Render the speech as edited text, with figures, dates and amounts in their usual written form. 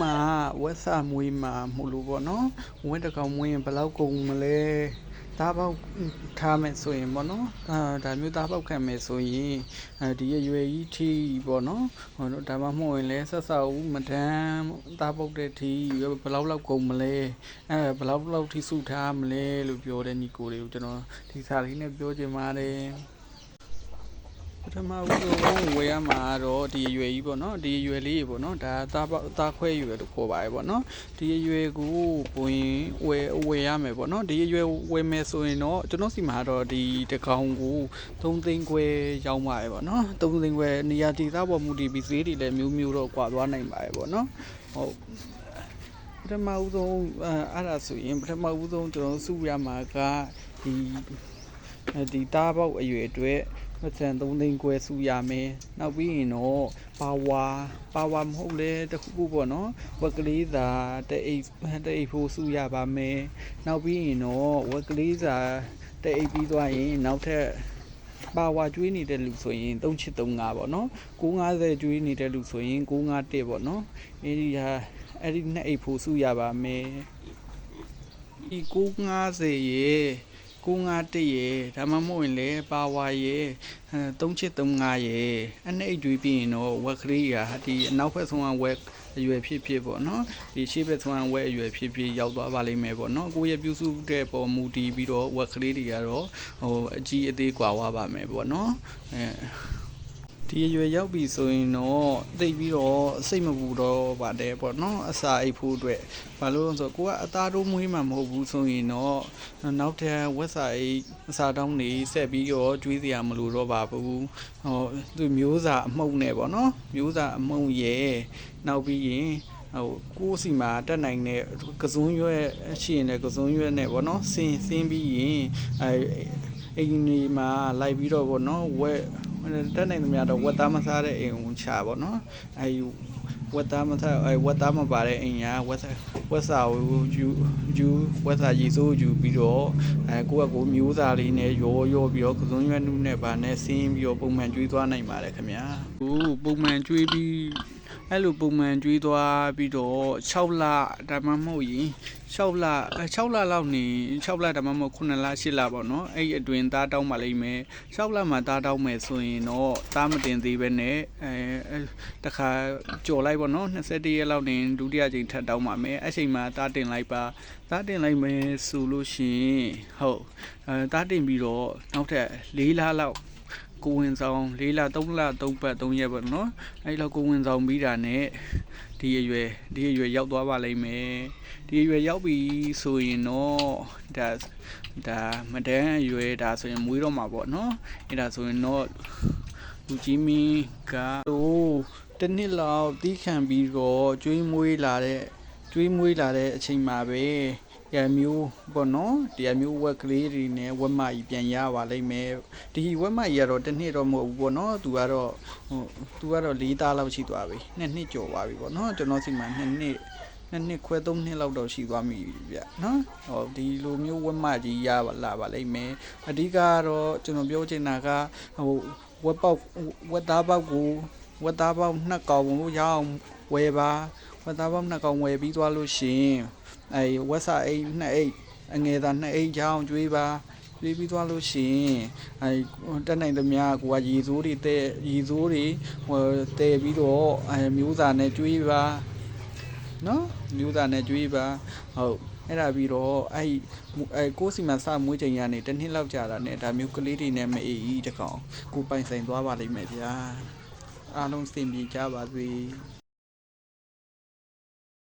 မှာဝက်စာမွေးမှာမို့လို့ပေါ့နော်ဝက်တကောင်မွေးရင်ဘယ်လောက်ကုန်မလဲသားပေါက်ထားမယ်ဆိုရင်ပေါ့နော်ဒါမျိုးသားပေါက်ခံမယ်ဆိုရင်ဒီရွယ်ကြီးထိပေါ့နော်ဒါမှမဟုတ်ရင်လည်းဆက်ဆောက်မတန်းသားပေါက်တဲ့ထိဘယ်လောက်ကုန်မလဲဘယ်လောက်ထိစုထားမလဲလို့ပြောတဲ့ညီကိုတွေကိုကျွန်တော်ဒီစာလေးနဲ့ပြောချင်ပါတယ်ပထမဦးဆုံးဝယ်ရမှာတော့ဒီရွယ်ကြီးပေါ့နော်ဒီရွယ်လေးပေါ့နော်ဒါသားခွဲရွယ်လို့ခေါ်ပါတယ်ပေါ့နော်ဒီရွယ်ကိုပုံရင်ဝယ်ရမယ်ပေါ့နော်ဒီရွယ်ဝယ်မယ်ဆိုရင်တော့ကျွန်တော်စီမှာတော့ဒီတကောင်ကို3သိန်းခွဲရောင်းပါတယ်ပေါ့နော်3သိန်းခွဲနေရာဒေသပေါ်မူတည်ပြီးဈေးတွေလည်းမျိုးတော့ကွာသွားနိုင်ပါတယ်ပေါ့နော်ဟုတ်ပထမဦးဆုံးအဲ့ဒါဆိုရင်ပထမဦးဆုံးကျွန်တော်စုရမှာကဒီသားပေါက်အရွယ်အတွက်3သိန်းခွဲစုရမယ်နောက်ပြီးရင်တော့ပါဝါမဟုတ်လဲတခုခုပေါ့နော်ဝက်ကလေးသာတအိတ်ဖို့စုရပါမယ်နောက်ပြီးရင်တော့ဝက်ကလေးသာတအိတ်ပြီးသွားရင်နောက်ထပ်ပါဝါကျွေးနေတဲ့လူဆိုရင်3735ပေါ့နော်950ကျွေးနေတဲ့လူဆိုရင်951ပေါ့နော်အဲ့ဒီနှစ်အိတ်ဖို့စုရပါမယ်ဒီ950ရေ951ရေဒါမှမဟုတ်ရင်လည်းပါဝါရေ3735ရေအဲ့နဲ့ကျွေးပြီးရင်တော့ဝက်ကလေးရာဒီအနောက်ဘက်ဆုံးကဝက်အရွယ်ဖြစ်ပေါ့နော်ဒီရှေ့ဘက်ဆုံးကဝက်အရွယ်ဖြစ်ရောက်သွားပါလိမ့်မယ်ပေါ့နော်ကိုယ့်ရဲ့ပြုစုတဲ့ပေါ်မူတည်ပြီးတော့ဝက်ကလေးတွေကတော့အကြီးအသေးกว่าပါမယ်ပေါ့နော်ဒီရွယ်ရောက်ပြီဆိုရင်တော့သိပြီးတော့စိတ်မပူတော့ပါတယ်ပေါ့နော်အစာအိပ်ဖို့အတွက်ဘာလို့လဲဆိုတော့ကိုကအသားတိုးမွေးမှမဟုတ်ဘူးဆိုရင်တော့နောက်ထပ်ဝက်စာအိပ်အစာတောင်းနေဆက်ပြီးတော့ကျွေးစရာမလိုတော့ပါဘူးသူမျိုးစာအမှုန့်နဲ့ပေါ့နော်မျိုးစာအမှုန့်ရဲ့နောက်ပြီးရင်ကိုယ်စီမှာတက်နိုင်တဲ့ကစွန်းရွက်ရှိရင်လည်းကစွန်းရွက်နဲ့ပေါ့နော်ဆင်းပြီးရင်အိမ်ဒီမှာလိုက်ပြီးတော့ပေါ့နော်တက်နိုင်သမျှတော့ဝက်သားမစားတဲ့အိမ်ကိုချပါတော့ဝက်သားမစားဝက်သားမပါတဲ့အိမ်ကဝက်စာကိုယူဝက်စာရေစိုးယူပြီးတော့ကိုယ့်မျိုးစာလေးနဲ့ရောပြီးတော့ကစုံရွက်နုနဲ့ပါနဲ့ဆင်းပြီးတော့ပုံမှန်ကျွေးသွားနိုင်ပါတယ်ခင်ဗျာပုံမှန်ကျွေးပြီးအဲ့လိုပုံမှန်ကျွေးသွားပြီးတော့6လဒါမှမဟုတ်ရင်6လလောက်နေ6လဒါမှမဟုတ်9လ10လပေါ့နော်အဲ့အတွင်းသားတောင်းပါလိမ့်မယ်6လမှာသားတောင်းမယ်ဆိုရင်တော့သားမတင်သေးပဲနဲ့တခါကြော်လိုက်ပေါ့နော်21ရက်လောက်နေဒုတိယကြိမ်ထပ်တောင်းပါမယ်အဲ့ချိန်မှာသားတင်လိုက်ပါသားတင်လိုက်မယ်ဆိုလို့ရှိရင်ဟုတ်သားတင်ပြီးတော့နောက်ထပ်4လလောက်ကိုဝင်ဆောင်4လ3လ3ပတ်3ရက်ပေါ့နော်အဲ့လောက်ကိုဝင်ဆောင်ပြီးတာနဲ့ဒီအရွယ်ရောက်သွားပါလိမ့်မယ်ဒီအရွယ်ရောက်ပြီဆိုရင်တော့ဒါမတန်းအရွယ်ဒါဆိုရင်မွေးတော့မှာပေါ့နော်အဲ့ဒါဆိုရင်တော့လူကြီးမင်းကတစ်နှစ်လောက်တီးခံပြီးတော့ကျွေးမွေးလာတဲ့အချိန်မှာပဲရမျိုးပေါ့နော်ဒီမျိုးဝက်ကလေးတွေနဲ့ဝက်မကြီးပြန်ရပါလိမ့်မယ်ဒီဝက်မကြီးကတော့တစ်နှစ်တော့မဟုတ်ဘူးပေါ့နော်သူကတော့4သားလောက်ရှိသွားပြီ2နှစ်ကျော်သွားပြီပေါ့နော်ကျွန်တော်စီမှာ2နှစ်ခွဲ3နှစ်လောက်တော့ရှိသွားပြီဗျနော်ဟောဒီလိုမျိုးဝက်မကြီးရလာပါလိမ့်မယ်အဓိကကတော့ကျွန်တော်ပြောချင်တာကဝက်သားပေါက်2ကောင်ကိုရအောင်ဝယ်ပါဝက်သားပေါက်2ကောင်ဝယ်ပြီးသွားလို့ရှိရင်ဝက်စာအိတ်2အိတ်အငယ်သား2အိတ်ချောင်းကျွေးပါကျွေးပြီးသွားလို့ရှိရင်တက်နိုင်သမျှကိုကရေစိုးတွေတဲပြီးတော့မျိုးစာနဲ့ကျွေးပါနော်မျိုးစာနဲ့ကျွေးပါဟုတ်အဲ့ဒါပြီးတော့ကိုစီမံစမွေးချိန်ရနေတစ်နှစ်လောက်ကြာတာနဲ့ဒါမျိုးကလေးတွေနဲ့မအေးကြီးတကောင်ကိုပိုင်ဆိုင်သွားပါလိမ့်မယ်ဗျာအားလုံးစင်ပြေကြပါစေ